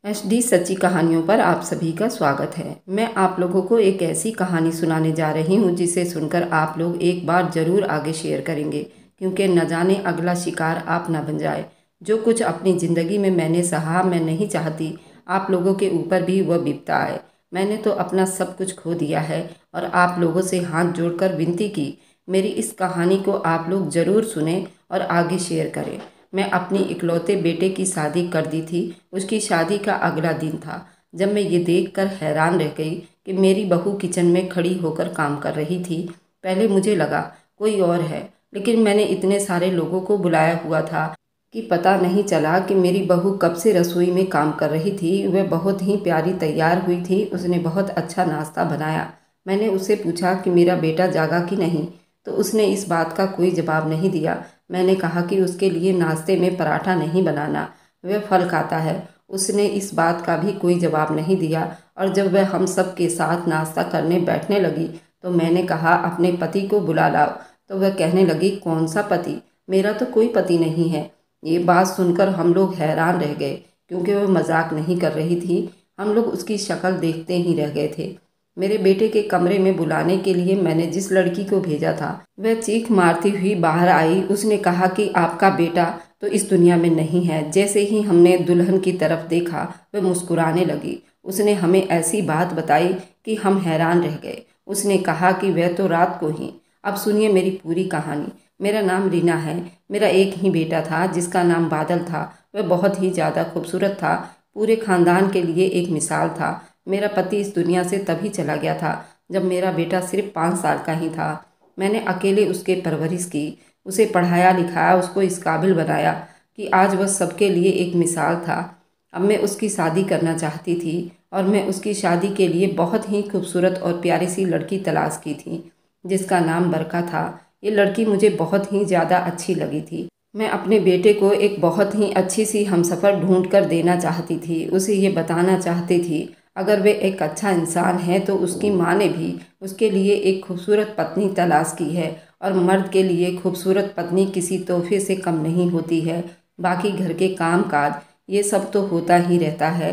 HD सच्ची कहानियों पर आप सभी का स्वागत है। मैं आप लोगों को एक ऐसी कहानी सुनाने जा रही हूँ जिसे सुनकर आप लोग एक बार ज़रूर आगे शेयर करेंगे, क्योंकि न जाने अगला शिकार आप ना बन जाए। जो कुछ अपनी ज़िंदगी में मैंने सहा, मैं नहीं चाहती आप लोगों के ऊपर भी वह बीतता आए। मैंने तो अपना सब कुछ खो दिया है और आप लोगों से हाथ जोड़कर विनती की, मेरी इस कहानी को आप लोग ज़रूर सुने और आगे शेयर करें। मैं अपनी इकलौते बेटे की शादी कर दी थी। उसकी शादी का अगला दिन था जब मैं ये देखकर हैरान रह गई कि मेरी बहू किचन में खड़ी होकर काम कर रही थी। पहले मुझे लगा कोई और है, लेकिन मैंने इतने सारे लोगों को बुलाया हुआ था कि पता नहीं चला कि मेरी बहू कब से रसोई में काम कर रही थी। वह बहुत ही प्यारी तैयार हुई थी। उसने बहुत अच्छा नाश्ता बनाया। मैंने उससे पूछा कि मेरा बेटा जागा कि नहीं, तो उसने इस बात का कोई जवाब नहीं दिया। मैंने कहा कि उसके लिए नाश्ते में पराठा नहीं बनाना, वह फल खाता है। उसने इस बात का भी कोई जवाब नहीं दिया। और जब वह हम सब के साथ नाश्ता करने बैठने लगी तो मैंने कहा अपने पति को बुला लाओ, तो वह कहने लगी कौन सा पति, मेरा तो कोई पति नहीं है। ये बात सुनकर हम लोग हैरान रह गए, क्योंकि वह मजाक नहीं कर रही थी। हम लोग उसकी शक्ल देखते ही रह गए थे। मेरे बेटे के कमरे में बुलाने के लिए मैंने जिस लड़की को भेजा था वह चीख मारती हुई बाहर आई। उसने कहा कि आपका बेटा तो इस दुनिया में नहीं है। जैसे ही हमने दुल्हन की तरफ देखा वह मुस्कुराने लगी। उसने हमें ऐसी बात बताई कि हम हैरान रह गए। उसने कहा कि वह तो रात को ही। अब सुनिए मेरी पूरी कहानी। मेरा नाम रीना है। मेरा एक ही बेटा था जिसका नाम बादल था। वह बहुत ही ज़्यादा खूबसूरत था, पूरे खानदान के लिए एक मिसाल था। मेरा पति इस दुनिया से तभी चला गया था जब मेरा बेटा सिर्फ 5 साल का ही था। मैंने अकेले उसके परवरिश की, उसे पढ़ाया लिखाया, उसको इस काबिल बनाया कि आज वह सबके लिए एक मिसाल था। अब मैं उसकी शादी करना चाहती थी और मैं उसकी शादी के लिए बहुत ही खूबसूरत और प्यारी सी लड़की तलाश की थी जिसका नाम बरका था। ये लड़की मुझे बहुत ही ज़्यादा अच्छी लगी थी। मैं अपने बेटे को एक बहुत ही अच्छी सी हमसफ़र ढूंढ कर देना चाहती थी। उसे ये बताना चाहती थी अगर वे एक अच्छा इंसान है तो उसकी माँ ने भी उसके लिए एक खूबसूरत पत्नी तलाश की है, और मर्द के लिए खूबसूरत पत्नी किसी तोहफे से कम नहीं होती है। बाकी घर के काम काज ये सब तो होता ही रहता है।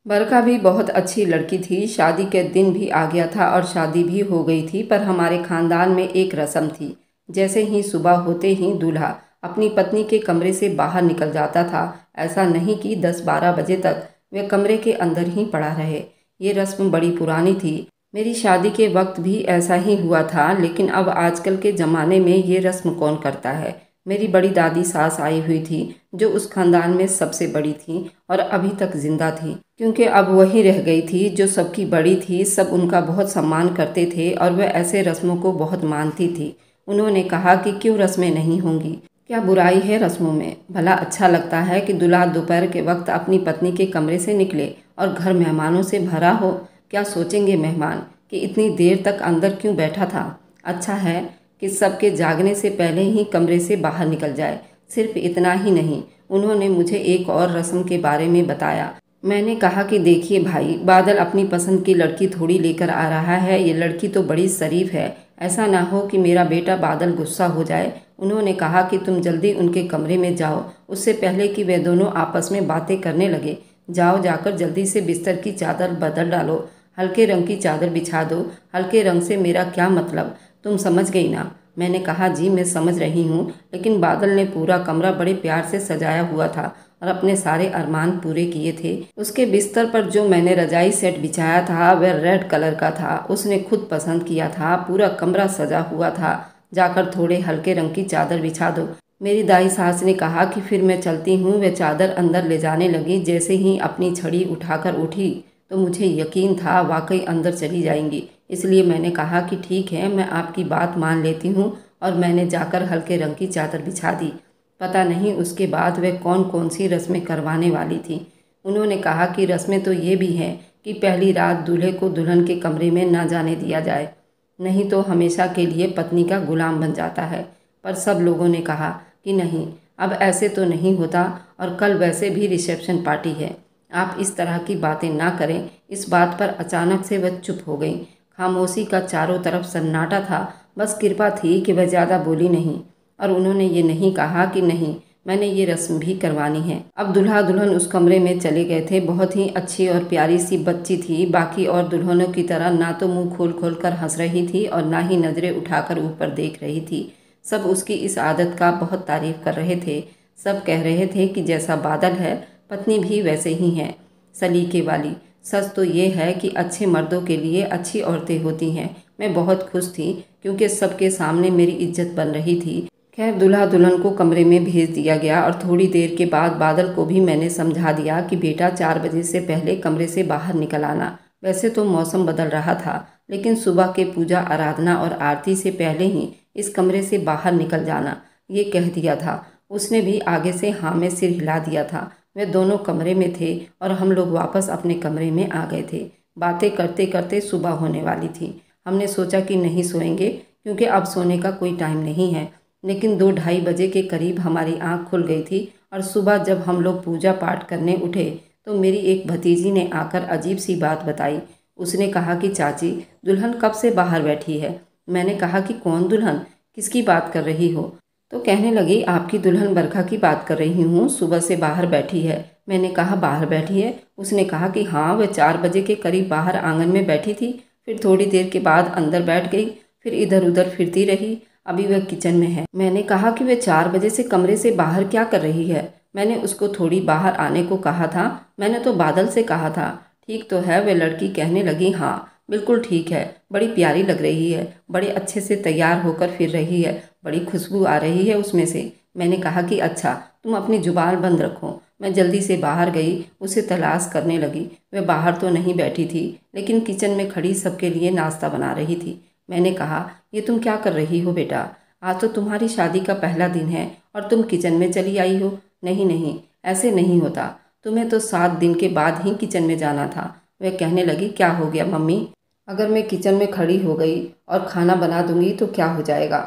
बरका भी बहुत अच्छी लड़की थी। शादी के दिन भी आ गया था और शादी भी हो गई थी, पर हमारे खानदान में एक रस्म थी। जैसे ही सुबह होते ही दूल्हा अपनी पत्नी के कमरे से बाहर निकल जाता था। ऐसा नहीं कि 10-12 बजे तक वह कमरे के अंदर ही पड़ा रहे। ये रस्म बड़ी पुरानी थी। मेरी शादी के वक्त भी ऐसा ही हुआ था, लेकिन अब आजकल के ज़माने में ये रस्म कौन करता है। मेरी बड़ी दादी सास आई हुई थी जो उस खानदान में सबसे बड़ी थी और अभी तक जिंदा थी, क्योंकि अब वही रह गई थी जो सबकी बड़ी थी। सब उनका बहुत सम्मान करते थे और वह ऐसे रस्मों को बहुत मानती थी। उन्होंने कहा कि क्यों रस्में नहीं होंगी, क्या बुराई है रस्मों में। भला अच्छा लगता है कि दूल्हा दोपहर के वक्त अपनी पत्नी के कमरे से निकले और घर मेहमानों से भरा हो। क्या सोचेंगे मेहमान कि इतनी देर तक अंदर क्यों बैठा था। अच्छा है कि सबके जागने से पहले ही कमरे से बाहर निकल जाए। सिर्फ इतना ही नहीं, उन्होंने मुझे एक और रस्म के बारे में बताया। मैंने कहा कि देखिए भाई, बादल अपनी पसंद की लड़की थोड़ी लेकर आ रहा है। ये लड़की तो बड़ी शरीफ है, ऐसा ना हो कि मेरा बेटा बादल गुस्सा हो जाए। उन्होंने कहा कि तुम जल्दी उनके कमरे में जाओ, उससे पहले कि वे दोनों आपस में बातें करने लगे। जाओ, जाकर जल्दी से बिस्तर की चादर बदल डालो, हल्के रंग की चादर बिछा दो। हल्के रंग से मेरा क्या मतलब, तुम समझ गई ना। मैंने कहा जी मैं समझ रही हूँ, लेकिन बादल ने पूरा कमरा बड़े प्यार से सजाया हुआ था और अपने सारे अरमान पूरे किए थे। उसके बिस्तर पर जो मैंने रजाई सेट बिछाया था वह रेड कलर का था। उसने खुद पसंद किया था। पूरा कमरा सजा हुआ था। जाकर थोड़े हल्के रंग की चादर बिछा दो। मेरी दाई सास ने कहा कि फिर मैं चलती हूँ। वह चादर अंदर ले जाने लगी। जैसे ही अपनी छड़ी उठाकर उठी तो मुझे यकीन था वाकई अंदर चली जाएंगी। इसलिए मैंने कहा कि ठीक है, मैं आपकी बात मान लेती हूँ, और मैंने जाकर हल्के रंग की चादर बिछा दी। पता नहीं उसके बाद वह कौन कौन सी रस्में करवाने वाली थी। उन्होंने कहा कि रस्में तो ये भी हैं कि पहली रात दूल्हे को दुल्हन के कमरे में ना जाने दिया जाए, नहीं तो हमेशा के लिए पत्नी का गुलाम बन जाता है। पर सब लोगों ने कहा कि नहीं, अब ऐसे तो नहीं होता, और कल वैसे भी रिसेप्शन पार्टी है, आप इस तरह की बातें ना करें। इस बात पर अचानक से वह चुप हो गई। खामोशी का चारों तरफ सन्नाटा था। बस कृपा थी कि वह ज़्यादा बोली नहीं, और उन्होंने ये नहीं कहा कि नहीं, मैंने ये रस्म भी करवानी है। अब दूल्हा दुल्हन उस कमरे में चले गए थे। बहुत ही अच्छी और प्यारी सी बच्ची थी। बाकी और दुल्हनों की तरह ना तो मुंह खोल खोल कर हंस रही थी और ना ही नज़रें उठाकर ऊपर देख रही थी। सब उसकी इस आदत का बहुत तारीफ कर रहे थे। सब कह रहे थे कि जैसा बादल है पत्नी भी वैसे ही हैं, सलीके वाली। सच तो ये है कि अच्छे मर्दों के लिए अच्छी औरतें होती हैं। मैं बहुत खुश थी क्योंकि सबके सामने मेरी इज्जत बन रही थी। खैर दूल्हा दुल्हन को कमरे में भेज दिया गया और थोड़ी देर के बाद बादल को भी मैंने समझा दिया कि बेटा 4 बजे से पहले कमरे से बाहर निकल आना। वैसे तो मौसम बदल रहा था, लेकिन सुबह के पूजा आराधना और आरती से पहले ही इस कमरे से बाहर निकल जाना, ये कह दिया था। उसने भी आगे से हाँ में सिर हिला दिया था। वे दोनों कमरे में थे और हम लोग वापस अपने कमरे में आ गए थे। बातें करते करते सुबह होने वाली थी। हमने सोचा कि नहीं सोएंगे क्योंकि अब सोने का कोई टाइम नहीं है, लेकिन 2-2:30 बजे के करीब हमारी आंख खुल गई थी और सुबह जब हम लोग पूजा पाठ करने उठे तो मेरी एक भतीजी ने आकर अजीब सी बात बताई। उसने कहा कि चाची, दुल्हन कब से बाहर बैठी है। मैंने कहा कि कौन दुल्हन, किसकी बात कर रही हो? तो कहने लगी आपकी दुल्हन बरखा की बात कर रही हूँ, सुबह से बाहर बैठी है। मैंने कहा बाहर बैठी है? उसने कहा कि हाँ, वह 4 बजे के करीब बाहर आंगन में बैठी थी, फिर थोड़ी देर के बाद अंदर बैठ गई, फिर इधर उधर फिरती रही, अभी वह किचन में है। मैंने कहा कि वह 4 बजे से कमरे से बाहर क्या कर रही है? मैंने उसको थोड़ी बाहर आने को कहा था। मैंने तो बादल से कहा था। ठीक तो है, वह लड़की कहने लगी हाँ बिल्कुल ठीक है, बड़ी प्यारी लग रही है, बड़े अच्छे से तैयार होकर फिर रही है, बड़ी खुशबू आ रही है उसमें से। मैंने कहा कि अच्छा, तुम अपनी जुबान बंद रखो। मैं जल्दी से बाहर गई, उसे तलाश करने लगी। वह बाहर तो नहीं बैठी थी, लेकिन किचन में खड़ी सबके लिए नाश्ता बना रही थी। मैंने कहा ये तुम क्या कर रही हो बेटा? आज तो तुम्हारी शादी का पहला दिन है और तुम किचन में चली आई हो। नहीं नहीं, ऐसे नहीं होता, तुम्हें तो 7 दिन के बाद ही किचन में जाना था। वह कहने लगी क्या हो गया मम्मी, अगर मैं किचन में खड़ी हो गई और खाना बना दूंगी तो क्या हो जाएगा?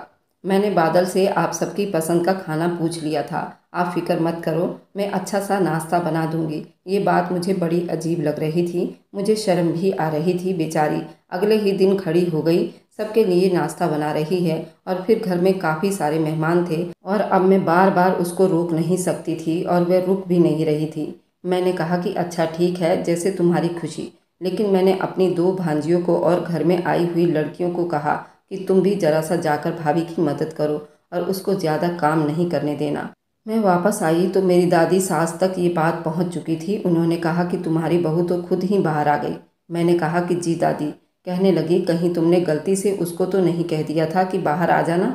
मैंने बादल से आप सबकी पसंद का खाना पूछ लिया था। आप फिक्र मत करो, मैं अच्छा सा नाश्ता बना दूंगी। ये बात मुझे बड़ी अजीब लग रही थी। मुझे शर्म भी आ रही थी। बेचारी अगले ही दिन खड़ी हो गई, सबके लिए नाश्ता बना रही है और फिर घर में काफ़ी सारे मेहमान थे और अब मैं बार बार उसको रोक नहीं सकती थी और वह रुक भी नहीं रही थी। मैंने कहा कि अच्छा ठीक है, जैसे तुम्हारी खुशी। लेकिन मैंने अपनी 2 भांजियों को और घर में आई हुई लड़कियों को कहा कि तुम भी जरा सा जाकर भाभी की मदद करो और उसको ज़्यादा काम नहीं करने देना। मैं वापस आई तो मेरी दादी सास तक ये बात पहुंच चुकी थी। उन्होंने कहा कि तुम्हारी बहू तो खुद ही बाहर आ गई। मैंने कहा कि जी दादी। कहने लगी कहीं तुमने गलती से उसको तो नहीं कह दिया था कि बाहर आ जाना,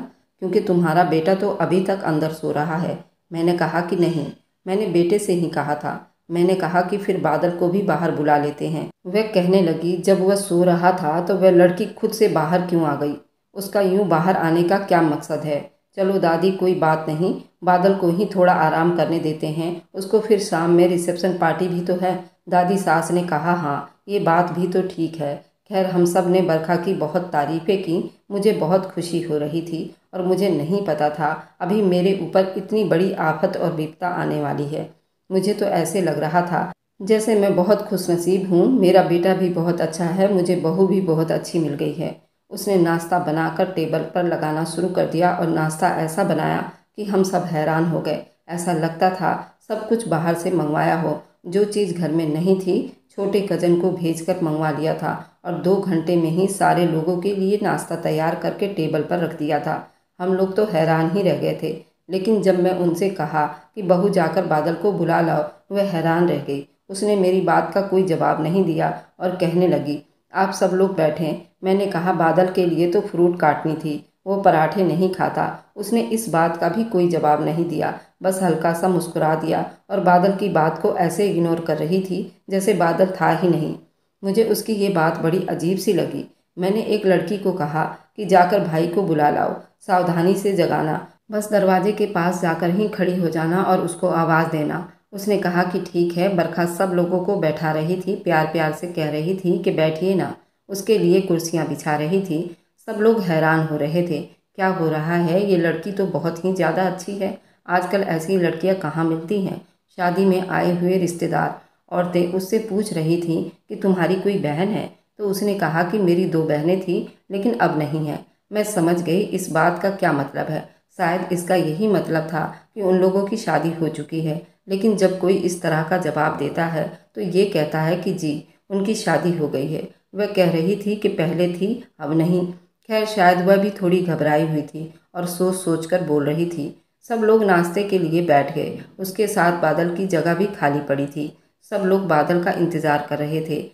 क्योंकि तुम्हारा बेटा तो अभी तक अंदर सो रहा है। मैंने कहा कि नहीं, मैंने बेटे से ही कहा था। मैंने कहा कि फिर बादल को भी बाहर बुला लेते हैं। वह कहने लगी जब वह सो रहा था तो वह लड़की खुद से बाहर क्यों आ गई? उसका यूं बाहर आने का क्या मकसद है? चलो दादी कोई बात नहीं, बादल को ही थोड़ा आराम करने देते हैं, उसको फिर शाम में रिसेप्शन पार्टी भी तो है। दादी सास ने कहा हाँ ये बात भी तो ठीक है। खैर हम सब ने बरखा की बहुत तारीफ़ें की। मुझे बहुत खुशी हो रही थी और मुझे नहीं पता था अभी मेरे ऊपर इतनी बड़ी आफत और विपदा आने वाली है। मुझे तो ऐसे लग रहा था जैसे मैं बहुत खुशनसीब हूँ, मेरा बेटा भी बहुत अच्छा है, मुझे बहू भी बहुत अच्छी मिल गई है। उसने नाश्ता बनाकर टेबल पर लगाना शुरू कर दिया और नाश्ता ऐसा बनाया कि हम सब हैरान हो गए। ऐसा लगता था सब कुछ बाहर से मंगवाया हो। जो चीज़ घर में नहीं थी छोटे कजन को भेजकर मंगवा लिया था और 2 घंटे में ही सारे लोगों के लिए नाश्ता तैयार करके टेबल पर रख दिया था। हम लोग तो हैरान ही रह गए थे। लेकिन जब मैं उनसे कहा कि बहू जाकर बादल को बुला लाओ, वह हैरान रह गई। उसने मेरी बात का कोई जवाब नहीं दिया और कहने लगी आप सब लोग बैठें। मैंने कहा बादल के लिए तो फ्रूट काटनी थी, वो पराठे नहीं खाता। उसने इस बात का भी कोई जवाब नहीं दिया, बस हल्का सा मुस्कुरा दिया और बादल की बात को ऐसे इग्नोर कर रही थी जैसे बादल था ही नहीं। मुझे उसकी ये बात बड़ी अजीब सी लगी। मैंने एक लड़की को कहा कि जाकर भाई को बुला लाओ, सावधानी से जगाना, बस दरवाजे के पास जाकर ही खड़ी हो जाना और उसको आवाज़ देना। उसने कहा कि ठीक है। बरखा सब लोगों को बैठा रही थी, प्यार प्यार से कह रही थी कि बैठिए ना, उसके लिए कुर्सियां बिछा रही थी। सब लोग हैरान हो रहे थे, क्या हो रहा है, ये लड़की तो बहुत ही ज़्यादा अच्छी है, आजकल ऐसी लड़कियां कहाँ मिलती हैं। शादी में आए हुए रिश्तेदार औरतें उससे पूछ रही थी कि तुम्हारी कोई बहन है, तो उसने कहा कि मेरी 2 बहनें थी लेकिन अब नहीं है। मैं समझ गई इस बात का क्या मतलब है। शायद इसका यही मतलब था कि उन लोगों की शादी हो चुकी है, लेकिन जब कोई इस तरह का जवाब देता है तो ये कहता है कि जी उनकी शादी हो गई है। वह कह रही थी कि पहले थी अब नहीं। खैर शायद वह भी थोड़ी घबराई हुई थी और सोच सोच कर बोल रही थी। सब लोग नाश्ते के लिए बैठ गए। उसके साथ बादल की जगह भी खाली पड़ी थी। सब लोग बादल का इंतजार कर रहे थे।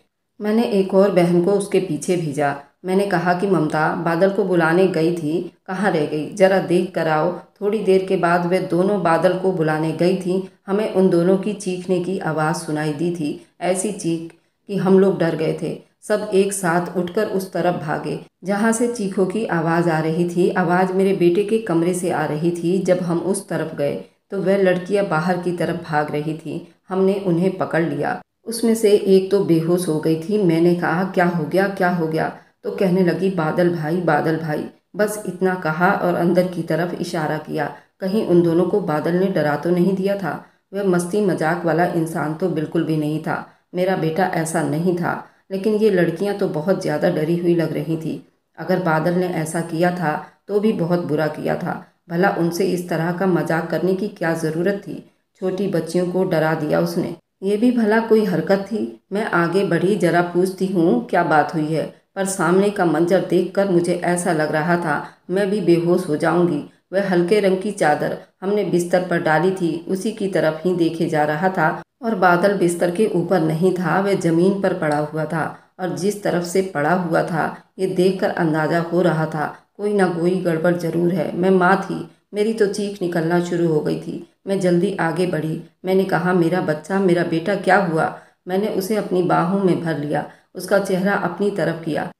मैंने एक और बहन को उसके पीछे भेजा। मैंने कहा कि ममता बादल को बुलाने गई थी, कहाँ रह गई, जरा देख कर आओ। थोड़ी देर के बाद वे दोनों बादल को बुलाने गई थी। हमें उन दोनों की चीखने की आवाज़ सुनाई दी थी, ऐसी चीख कि हम लोग डर गए थे। सब एक साथ उठकर उस तरफ भागे जहाँ से चीखों की आवाज़ आ रही थी। आवाज़ मेरे बेटे के कमरे से आ रही थी। जब हम उस तरफ गए तो वह लड़कियां बाहर की तरफ भाग रही थी। हमने उन्हें पकड़ लिया। उसमें से एक तो बेहोश हो गई थी। मैंने कहा क्या हो गया, क्या हो गया? तो कहने लगी बादल भाई, बादल भाई। बस इतना कहा और अंदर की तरफ इशारा किया। कहीं उन दोनों को बादल ने डरा तो नहीं दिया था? वह मस्ती मजाक वाला इंसान तो बिल्कुल भी नहीं था। मेरा बेटा ऐसा नहीं था। लेकिन ये लड़कियां तो बहुत ज़्यादा डरी हुई लग रही थी। अगर बादल ने ऐसा किया था तो भी बहुत बुरा किया था। भला उनसे इस तरह का मजाक करने की क्या ज़रूरत थी? छोटी बच्चियों को डरा दिया उसने। ये भी भला कोई हरकत थी? मैं आगे बढ़ी, जरा पूछती हूँ क्या बात हुई है। पर सामने का मंजर देखकर मुझे ऐसा लग रहा था मैं भी बेहोश हो जाऊंगी। वह हल्के रंग की चादर हमने बिस्तर पर डाली थी, उसी की तरफ ही देखे जा रहा था। और बादल बिस्तर के ऊपर नहीं था, वह जमीन पर पड़ा हुआ था। और जिस तरफ से पड़ा हुआ था ये देखकर अंदाजा हो रहा था कोई ना कोई गड़बड़ जरूर है। मैं माँ थी, मेरी तो चीख निकलना शुरू हो गई थी। मैं जल्दी आगे बढ़ी। मैंने कहा मेरा बच्चा, मेरा बेटा क्या हुआ? मैंने उसे अपनी बाहों में भर लिया, उसका चेहरा अपनी तरफ किया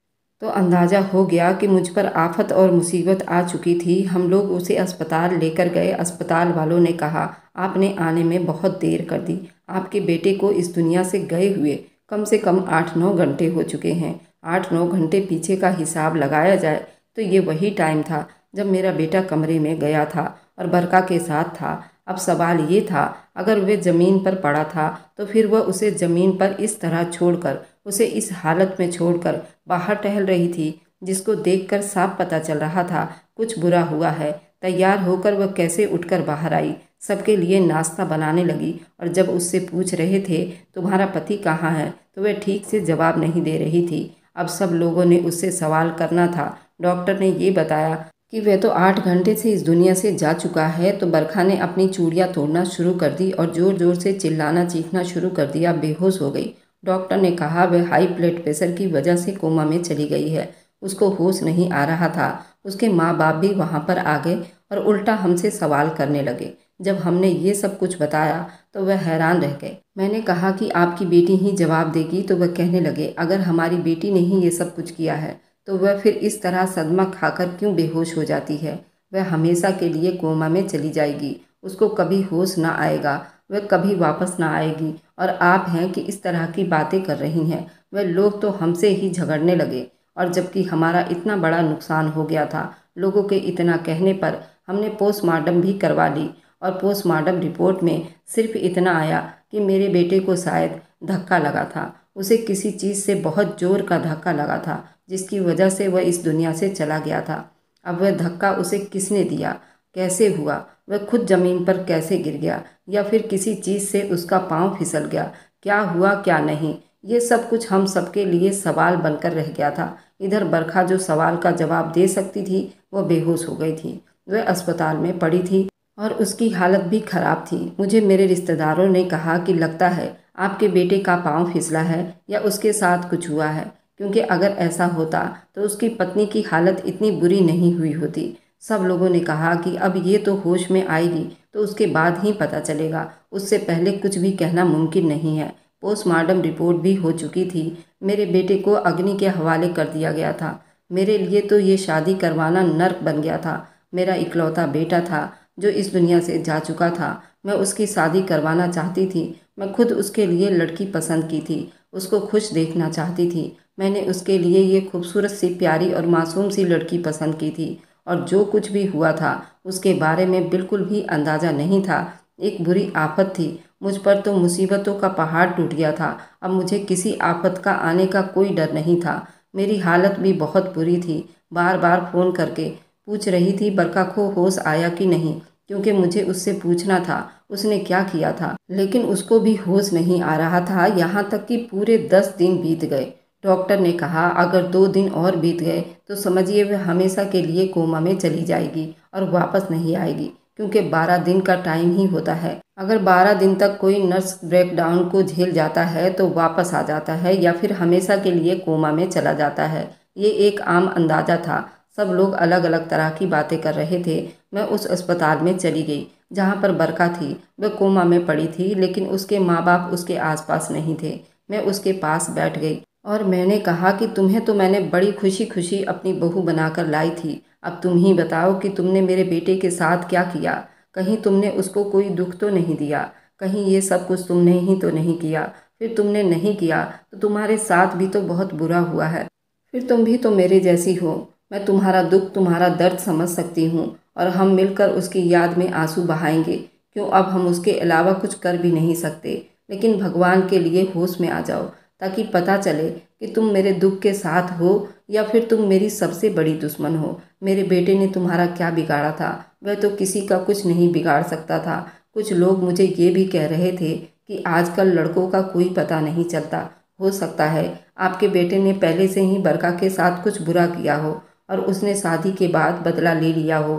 तो अंदाज़ा हो गया कि मुझ पर आफत और मुसीबत आ चुकी थी। हम लोग उसे अस्पताल लेकर गए। अस्पताल वालों ने कहा आपने आने में बहुत देर कर दी। आपके बेटे को इस दुनिया से गए हुए कम से कम 8-9 घंटे हो चुके हैं। 8-9 घंटे पीछे का हिसाब लगाया जाए तो ये वही टाइम था जब मेरा बेटा कमरे में गया था और बरका के साथ था। अब सवाल ये था अगर वह ज़मीन पर पड़ा था तो फिर वह उसे ज़मीन पर इस तरह छोड़कर, उसे इस हालत में छोड़कर बाहर टहल रही थी, जिसको देखकर साफ पता चल रहा था कुछ बुरा हुआ है। तैयार होकर वह कैसे उठकर बाहर आई, सबके लिए नाश्ता बनाने लगी। और जब उससे पूछ रहे थे तुम्हारा पति कहाँ है तो वह ठीक से जवाब नहीं दे रही थी। अब सब लोगों ने उससे सवाल करना था। डॉक्टर ने ये बताया कि वह तो 8 घंटे से इस दुनिया से जा चुका है। तो बरखा ने अपनी चूड़ियाँ तोड़ना शुरू कर दी और ज़ोर ज़ोर से चिल्लाना चीखना शुरू कर दिया। बेहोश हो गई। डॉक्टर ने कहा वह हाई ब्लड प्रेशर की वजह से कोमा में चली गई है। उसको होश नहीं आ रहा था। उसके माँ बाप भी वहाँ पर आ गए और उल्टा हमसे सवाल करने लगे। जब हमने ये सब कुछ बताया तो वह हैरान रह गए। मैंने कहा कि आपकी बेटी ही जवाब देगी। तो वह कहने लगे अगर हमारी बेटी ने ही ये सब कुछ किया है तो वह फिर इस तरह सदमा खाकर क्यों बेहोश हो जाती है? वह हमेशा के लिए कोमा में चली जाएगी, उसको कभी होश ना आएगा, वह कभी वापस ना आएगी। और आप हैं कि इस तरह की बातें कर रही हैं। वह लोग तो हमसे ही झगड़ने लगे और जबकि हमारा इतना बड़ा नुकसान हो गया था। लोगों के इतना कहने पर हमने पोस्टमार्टम भी करवा ली और पोस्टमार्टम रिपोर्ट में सिर्फ इतना आया कि मेरे बेटे को शायद धक्का लगा था। उसे किसी चीज़ से बहुत जोर का धक्का लगा था जिसकी वजह से वह इस दुनिया से चला गया था। अब वह धक्का उसे किसने दिया, कैसे हुआ, वह खुद ज़मीन पर कैसे गिर गया या फिर किसी चीज़ से उसका पाँव फिसल गया, क्या हुआ क्या नहीं, ये सब कुछ हम सबके लिए सवाल बनकर रह गया था। इधर बरखा जो सवाल का जवाब दे सकती थी वह बेहोश हो गई थी। वह अस्पताल में पड़ी थी और उसकी हालत भी खराब थी। मुझे मेरे रिश्तेदारों ने कहा कि लगता है आपके बेटे का पाँव फिसला है या उसके साथ कुछ हुआ है, क्योंकि अगर ऐसा होता तो उसकी पत्नी की हालत इतनी बुरी नहीं हुई होती। सब लोगों ने कहा कि अब ये तो होश में आएगी तो उसके बाद ही पता चलेगा, उससे पहले कुछ भी कहना मुमकिन नहीं है। पोस्टमार्टम रिपोर्ट भी हो चुकी थी। मेरे बेटे को अग्नि के हवाले कर दिया गया था। मेरे लिए तो ये शादी करवाना नर्क बन गया था। मेरा इकलौता बेटा था जो इस दुनिया से जा चुका था। मैं उसकी शादी करवाना चाहती थी। मैं खुद उसके लिए लड़की पसंद की थी, उसको खुश देखना चाहती थी। मैंने उसके लिए ये खूबसूरत सी प्यारी और मासूम सी लड़की पसंद की थी। और जो कुछ भी हुआ था उसके बारे में बिल्कुल भी अंदाज़ा नहीं था। एक बुरी आफत थी। मुझ पर तो मुसीबतों का पहाड़ टूट गया था। अब मुझे किसी आफत का आने का कोई डर नहीं था। मेरी हालत भी बहुत बुरी थी। बार बार फ़ोन करके पूछ रही थी बरखा को होश आया कि नहीं, क्योंकि मुझे उससे पूछना था उसने क्या किया था। लेकिन उसको भी होश नहीं आ रहा था। यहाँ तक कि पूरे 10 दिन बीत गए। डॉक्टर ने कहा अगर 2 दिन और बीत गए तो समझिए वह हमेशा के लिए कोमा में चली जाएगी और वापस नहीं आएगी, क्योंकि 12 दिन का टाइम ही होता है। अगर 12 दिन तक कोई नर्स ब्रेकडाउन को झेल जाता है तो वापस आ जाता है या फिर हमेशा के लिए कोमा में चला जाता है। ये एक आम अंदाजा था। सब लोग अलग अलग तरह की बातें कर रहे थे। मैं उस अस्पताल में चली गई जहाँ पर बरखा थी। वह कोमा में पड़ी थी, लेकिन उसके माँ बाप उसके आसपास नहीं थे। मैं उसके पास बैठ गई और मैंने कहा कि तुम्हें तो मैंने बड़ी खुशी खुशी अपनी बहू बनाकर लाई थी। अब तुम ही बताओ कि तुमने मेरे बेटे के साथ क्या किया। कहीं तुमने उसको कोई दुख तो नहीं दिया। कहीं ये सब कुछ तुमने ही तो नहीं किया। फिर तुमने नहीं किया तो तुम्हारे साथ भी तो बहुत बुरा हुआ है। फिर तुम भी तो मेरे जैसी हो। मैं तुम्हारा दुख, तुम्हारा दर्द समझ सकती हूँ और हम मिलकर उसकी याद में आंसू बहाएंगे। क्यों, अब हम उसके अलावा कुछ कर भी नहीं सकते। लेकिन भगवान के लिए होश में आ जाओ, ताकि पता चले कि तुम मेरे दुख के साथ हो या फिर तुम मेरी सबसे बड़ी दुश्मन हो। मेरे बेटे ने तुम्हारा क्या बिगाड़ा था? वह तो किसी का कुछ नहीं बिगाड़ सकता था। कुछ लोग मुझे ये भी कह रहे थे कि आजकल लड़कों का कोई पता नहीं चलता। हो सकता है आपके बेटे ने पहले से ही बरखा के साथ कुछ बुरा किया हो और उसने शादी के बाद बदला ले लिया हो।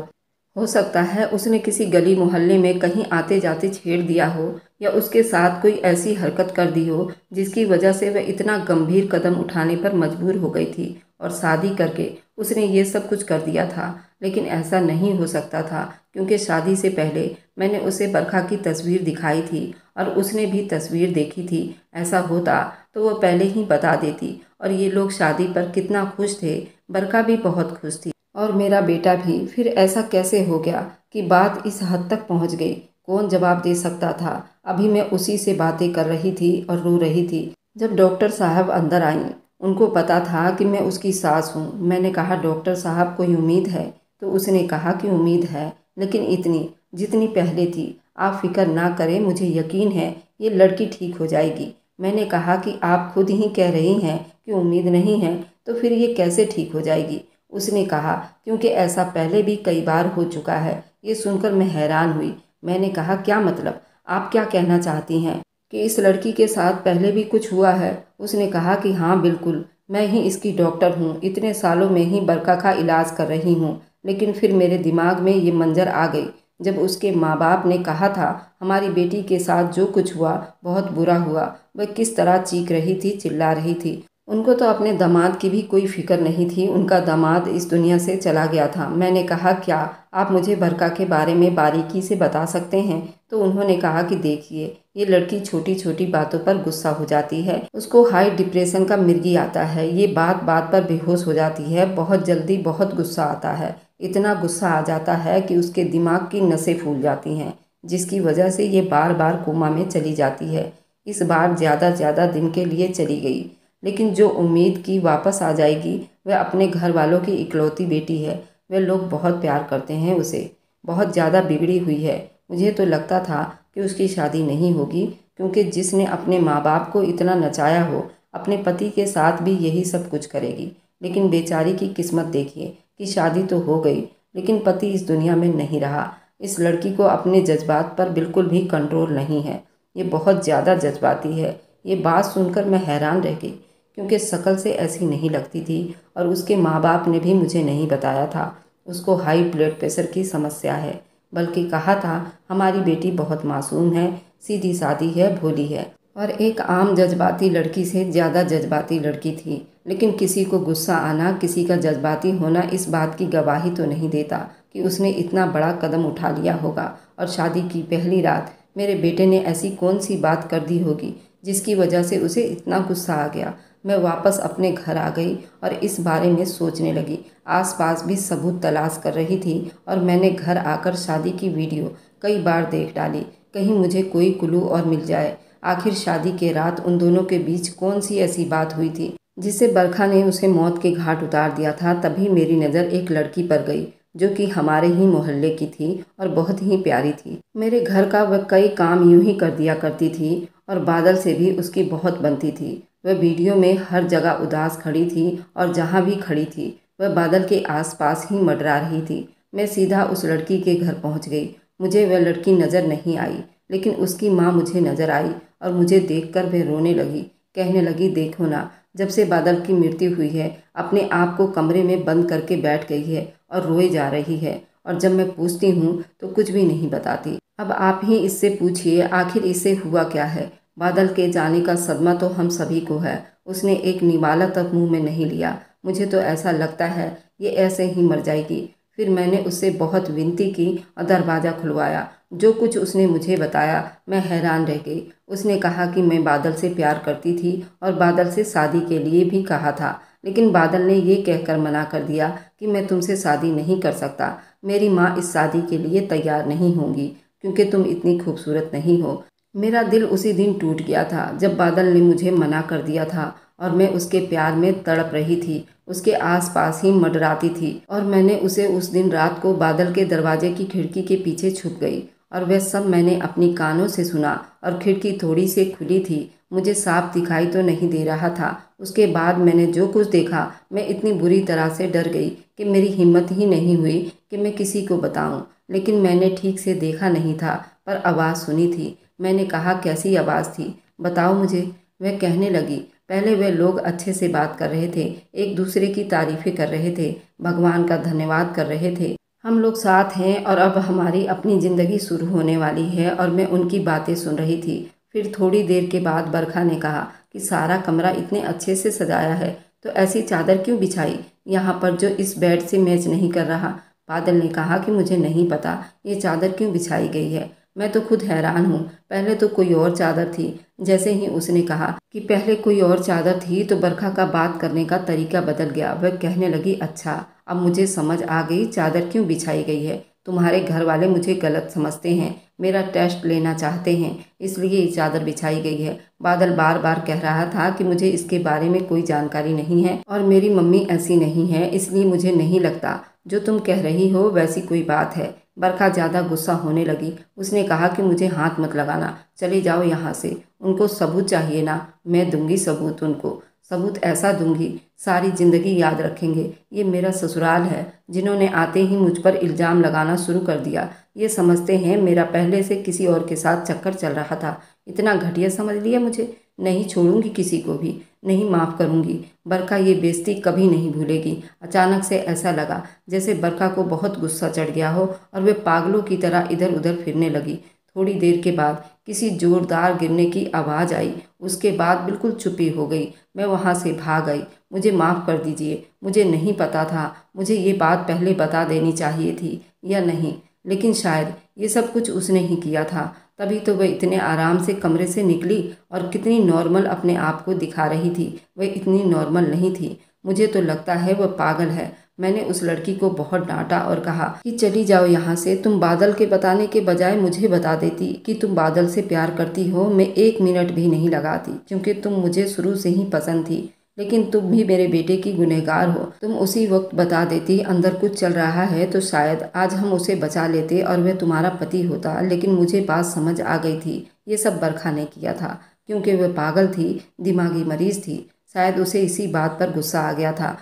हो सकता है उसने किसी गली मोहल्ले में कहीं आते जाते छेड़ दिया हो या उसके साथ कोई ऐसी हरकत कर दी हो जिसकी वजह से वह इतना गंभीर कदम उठाने पर मजबूर हो गई थी और शादी करके उसने ये सब कुछ कर दिया था। लेकिन ऐसा नहीं हो सकता था, क्योंकि शादी से पहले मैंने उसे बरखा की तस्वीर दिखाई थी और उसने भी तस्वीर देखी थी। ऐसा होता तो वह पहले ही बता देती। और ये लोग शादी पर कितना खुश थे। बरखा भी बहुत खुश थी और मेरा बेटा भी। फिर ऐसा कैसे हो गया कि बात इस हद तक पहुंच गई? कौन जवाब दे सकता था? अभी मैं उसी से बातें कर रही थी और रो रही थी जब डॉक्टर साहब अंदर आईं। उनको पता था कि मैं उसकी सास हूँ। मैंने कहा डॉक्टर साहब कोई उम्मीद है? तो उसने कहा कि उम्मीद है, लेकिन इतनी जितनी पहले थी। आप फिक्र ना करें, मुझे यकीन है ये लड़की ठीक हो जाएगी। मैंने कहा कि आप खुद ही कह रही हैं कि उम्मीद नहीं है, तो फिर ये कैसे ठीक हो जाएगी? उसने कहा क्योंकि ऐसा पहले भी कई बार हो चुका है। ये सुनकर मैं हैरान हुई। मैंने कहा क्या मतलब? आप क्या कहना चाहती हैं कि इस लड़की के साथ पहले भी कुछ हुआ है? उसने कहा कि हाँ बिल्कुल, मैं ही इसकी डॉक्टर हूँ। इतने सालों में ही बरखा का इलाज कर रही हूँ। लेकिन फिर मेरे दिमाग में ये मंजर आ गई जब उसके माँ बाप ने कहा था हमारी बेटी के साथ जो कुछ हुआ बहुत बुरा हुआ। वह किस तरह चीख रही थी, चिल्ला रही थी। उनको तो अपने दामाद की भी कोई फिक्र नहीं थी। उनका दामाद इस दुनिया से चला गया था। मैंने कहा क्या आप मुझे बरखा के बारे में बारीकी से बता सकते हैं? तो उन्होंने कहा कि देखिए, ये लड़की छोटी छोटी बातों पर गुस्सा हो जाती है। उसको हाई डिप्रेशन का मिर्गी आता है। ये बात बात पर बेहोश हो जाती है। बहुत जल्दी बहुत गुस्सा आता है। इतना गुस्सा आ जाता है कि उसके दिमाग की नसें फूल जाती हैं, जिसकी वजह से ये बार बार कोमा में चली जाती है। इस बार ज़्यादा दिन के लिए चली गई, लेकिन जो उम्मीद की वापस आ जाएगी। वह अपने घर वालों की इकलौती बेटी है। वे लोग बहुत प्यार करते हैं उसे। बहुत ज़्यादा बिगड़ी हुई है। मुझे तो लगता था कि उसकी शादी नहीं होगी, क्योंकि जिसने अपने माँ बाप को इतना नचाया हो अपने पति के साथ भी यही सब कुछ करेगी। लेकिन बेचारी की किस्मत देखिए कि शादी तो हो गई, लेकिन पति इस दुनिया में नहीं रहा। इस लड़की को अपने जज्बात पर बिल्कुल भी कंट्रोल नहीं है। ये बहुत ज़्यादा जज्बाती है। ये बात सुनकर मैं हैरान रह गई, क्योंकि शक्ल से ऐसी नहीं लगती थी और उसके माँ बाप ने भी मुझे नहीं बताया था उसको हाई ब्लड प्रेशर की समस्या है। बल्कि कहा था हमारी बेटी बहुत मासूम है, सीधी सादी है, भोली है और एक आम जज्बाती लड़की से ज़्यादा जज्बाती लड़की थी। लेकिन किसी को गुस्सा आना, किसी का जज्बाती होना इस बात की गवाही तो नहीं देता कि उसने इतना बड़ा कदम उठा लिया होगा। और शादी की पहली रात मेरे बेटे ने ऐसी कौन सी बात कर दी होगी जिसकी वजह से उसे इतना गुस्सा आ गया। मैं वापस अपने घर आ गई और इस बारे में सोचने लगी। आसपास भी सबूत तलाश कर रही थी और मैंने घर आकर शादी की वीडियो कई बार देख डाली, कहीं मुझे कोई क्लू और मिल जाए। आखिर शादी के रात उन दोनों के बीच कौन सी ऐसी बात हुई थी जिससे बरखा ने उसे मौत के घाट उतार दिया था? तभी मेरी नज़र एक लड़की पर गई जो कि हमारे ही मोहल्ले की थी और बहुत ही प्यारी थी। मेरे घर का वह कई काम यूं ही कर दिया करती थी और बादल से भी उसकी बहुत बनती थी। वह वीडियो में हर जगह उदास खड़ी थी और जहाँ भी खड़ी थी वह बादल के आसपास ही मंडरा रही थी। मैं सीधा उस लड़की के घर पहुंच गई। मुझे वह लड़की नज़र नहीं आई, लेकिन उसकी माँ मुझे नज़र आई और मुझे देखकर वह रोने लगी। कहने लगी, देखो ना, जब से बादल की मृत्यु हुई है अपने आप को कमरे में बंद करके बैठ गई है और रोए जा रही है, और जब मैं पूछती हूँ तो कुछ भी नहीं बताती। अब आप ही इससे पूछिए, आखिर इससे हुआ क्या है। बादल के जाने का सदमा तो हम सभी को है। उसने एक निवाला तक मुंह में नहीं लिया। मुझे तो ऐसा लगता है ये ऐसे ही मर जाएगी। फिर मैंने उससे बहुत विनती की और दरवाज़ा खुलवाया। जो कुछ उसने मुझे बताया मैं हैरान रह गई। उसने कहा कि मैं बादल से प्यार करती थी और बादल से शादी के लिए भी कहा था, लेकिन बादल ने ये कहकर मना कर दिया कि मैं तुमसे शादी नहीं कर सकता। मेरी माँ इस शादी के लिए तैयार नहीं होंगी क्योंकि तुम इतनी खूबसूरत नहीं हो। मेरा दिल उसी दिन टूट गया था जब बादल ने मुझे मना कर दिया था और मैं उसके प्यार में तड़प रही थी, उसके आसपास ही मंडराती थी। और मैंने उसे उस दिन रात को बादल के दरवाजे की खिड़की के पीछे छुप गई और वह सब मैंने अपनी कानों से सुना। और खिड़की थोड़ी सी खुली थी, मुझे साफ दिखाई तो नहीं दे रहा था। उसके बाद मैंने जो कुछ देखा मैं इतनी बुरी तरह से डर गई कि मेरी हिम्मत ही नहीं हुई कि मैं किसी को बताऊं। लेकिन मैंने ठीक से देखा नहीं था, पर आवाज़ सुनी थी। मैंने कहा, कैसी आवाज़ थी, बताओ मुझे। वह कहने लगी, पहले वे लोग अच्छे से बात कर रहे थे, एक दूसरे की तारीफ़ें कर रहे थे, भगवान का धन्यवाद कर रहे थे। हम लोग साथ हैं और अब हमारी अपनी ज़िंदगी शुरू होने वाली है, और मैं उनकी बातें सुन रही थी। फिर थोड़ी देर के बाद बरखा ने कहा कि सारा कमरा इतने अच्छे से सजाया है तो ऐसी चादर क्यों बिछाई यहाँ पर जो इस बेड से मैच नहीं कर रहा। बादल ने कहा कि मुझे नहीं पता ये चादर क्यों बिछाई गई है। मैं तो खुद हैरान हूँ, पहले तो कोई और चादर थी। जैसे ही उसने कहा कि पहले कोई और चादर थी तो बरखा का बात करने का तरीका बदल गया। वह कहने लगी, अच्छा अब मुझे समझ आ गई चादर क्यों बिछाई गई है। तुम्हारे घर वाले मुझे गलत समझते हैं, मेरा टेस्ट लेना चाहते हैं, इसलिए ये चादर बिछाई गई है। बादल बार बार कह रहा था कि मुझे इसके बारे में कोई जानकारी नहीं है और मेरी मम्मी ऐसी नहीं है, इसलिए मुझे नहीं लगता जो तुम कह रही हो वैसी कोई बात है। बरखा ज़्यादा गुस्सा होने लगी। उसने कहा कि मुझे हाथ मत लगाना, चले जाओ यहाँ से। उनको सबूत चाहिए ना, मैं दूंगी सबूत उनको। सबूत ऐसा दूंगी सारी ज़िंदगी याद रखेंगे। ये मेरा ससुराल है। जिन्होंने आते ही मुझ पर इल्ज़ाम लगाना शुरू कर दिया, ये समझते हैं मेरा पहले से किसी और के साथ चक्कर चल रहा था। इतना घटिया समझ लिया मुझे। नहीं छोड़ूंगी किसी को भी, नहीं माफ़ करूंगी। बरखा ये बेइज्जती कभी नहीं भूलेगी। अचानक से ऐसा लगा जैसे बरखा को बहुत गुस्सा चढ़ गया हो और वे पागलों की तरह इधर उधर फिरने लगी। थोड़ी देर के बाद किसी जोरदार गिरने की आवाज़ आई। उसके बाद बिल्कुल चुप्पी हो गई। मैं वहाँ से भाग आई। मुझे माफ़ कर दीजिए, मुझे नहीं पता था, मुझे ये बात पहले बता देनी चाहिए थी या नहीं, लेकिन शायद ये सब कुछ उसने ही किया था। तभी तो वह इतने आराम से कमरे से निकली और कितनी नॉर्मल अपने आप को दिखा रही थी। वह इतनी नॉर्मल नहीं थी। मुझे तो लगता है वह पागल है। मैंने उस लड़की को बहुत डांटा और कहा कि चली जाओ यहाँ से। तुम बादल के बताने के बजाय मुझे बता देती कि तुम बादल से प्यार करती हो, मैं 1 मिनट भी नहीं लगाती, क्योंकि तुम मुझे शुरू से ही पसंद थी। लेकिन तुम भी मेरे बेटे की गुनहगार हो। तुम उसी वक्त बता देती अंदर कुछ चल रहा है तो शायद आज हम उसे बचा लेते और वह तुम्हारा पति होता। लेकिन मुझे बात समझ आ गई थी, ये सब बरखा ने किया था, क्योंकि वह पागल थी, दिमागी मरीज थी। शायद उसे इसी बात पर गुस्सा आ गया था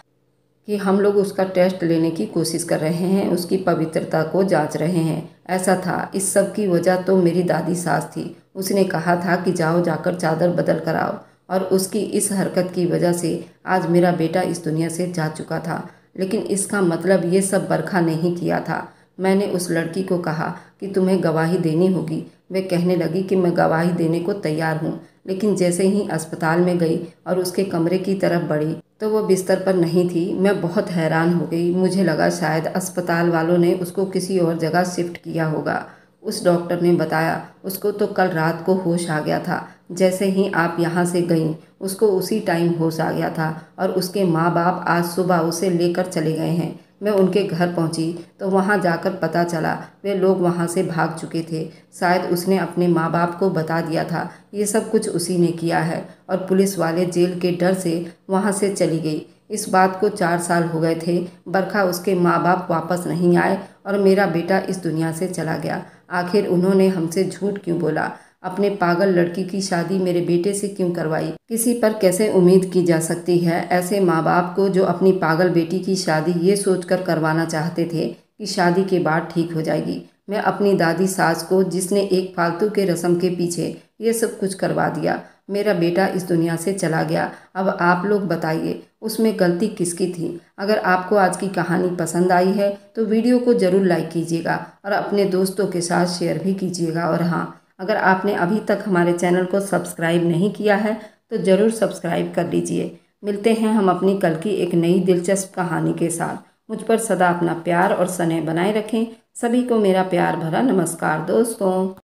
कि हम लोग उसका टेस्ट लेने की कोशिश कर रहे हैं, उसकी पवित्रता को जांच रहे हैं। ऐसा था। इस सब की वजह तो मेरी दादी सास थी। उसने कहा था कि जाओ जाकर चादर बदल कर आओ, और उसकी इस हरकत की वजह से आज मेरा बेटा इस दुनिया से जा चुका था। लेकिन इसका मतलब ये सब बरखा ने ही किया था। मैंने उस लड़की को कहा कि तुम्हें गवाही देनी होगी। वह कहने लगी कि मैं गवाही देने को तैयार हूँ। लेकिन जैसे ही अस्पताल में गई और उसके कमरे की तरफ बढ़ी तो वह बिस्तर पर नहीं थी। मैं बहुत हैरान हो गई। मुझे लगा शायद अस्पताल वालों ने उसको किसी और जगह शिफ्ट किया होगा। उस डॉक्टर ने बताया उसको तो कल रात को होश आ गया था। जैसे ही आप यहाँ से गईं उसको उसी टाइम होश आ गया था, और उसके माँ बाप आज सुबह उसे लेकर चले गए हैं। मैं उनके घर पहुँची तो वहाँ जाकर पता चला वे लोग वहाँ से भाग चुके थे। शायद उसने अपने माँ बाप को बता दिया था ये सब कुछ उसी ने किया है, और पुलिस वाले जेल के डर से वहाँ से चली गई। इस बात को 4 साल हो गए थे। बरखा, उसके माँ बाप वापस नहीं आए और मेरा बेटा इस दुनिया से चला गया। आखिर उन्होंने हमसे झूठ क्यों बोला? अपने पागल लड़की की शादी मेरे बेटे से क्यों करवाई? किसी पर कैसे उम्मीद की जा सकती है? ऐसे माँ बाप को जो अपनी पागल बेटी की शादी ये सोचकर करवाना चाहते थे कि शादी के बाद ठीक हो जाएगी। मैं अपनी दादी सास को, जिसने एक फालतू के रस्म के पीछे ये सब कुछ करवा दिया, मेरा बेटा इस दुनिया से चला गया। अब आप लोग बताइए, उसमें गलती किसकी थी? अगर आपको आज की कहानी पसंद आई है तो वीडियो को ज़रूर लाइक कीजिएगा और अपने दोस्तों के साथ शेयर भी कीजिएगा। और हाँ, अगर आपने अभी तक हमारे चैनल को सब्सक्राइब नहीं किया है तो ज़रूर सब्सक्राइब कर लीजिए। मिलते हैं हम अपनी कल की एक नई दिलचस्प कहानी के साथ। मुझ पर सदा अपना प्यार और स्नेह बनाए रखें। सभी को मेरा प्यार भरा नमस्कार दोस्तों।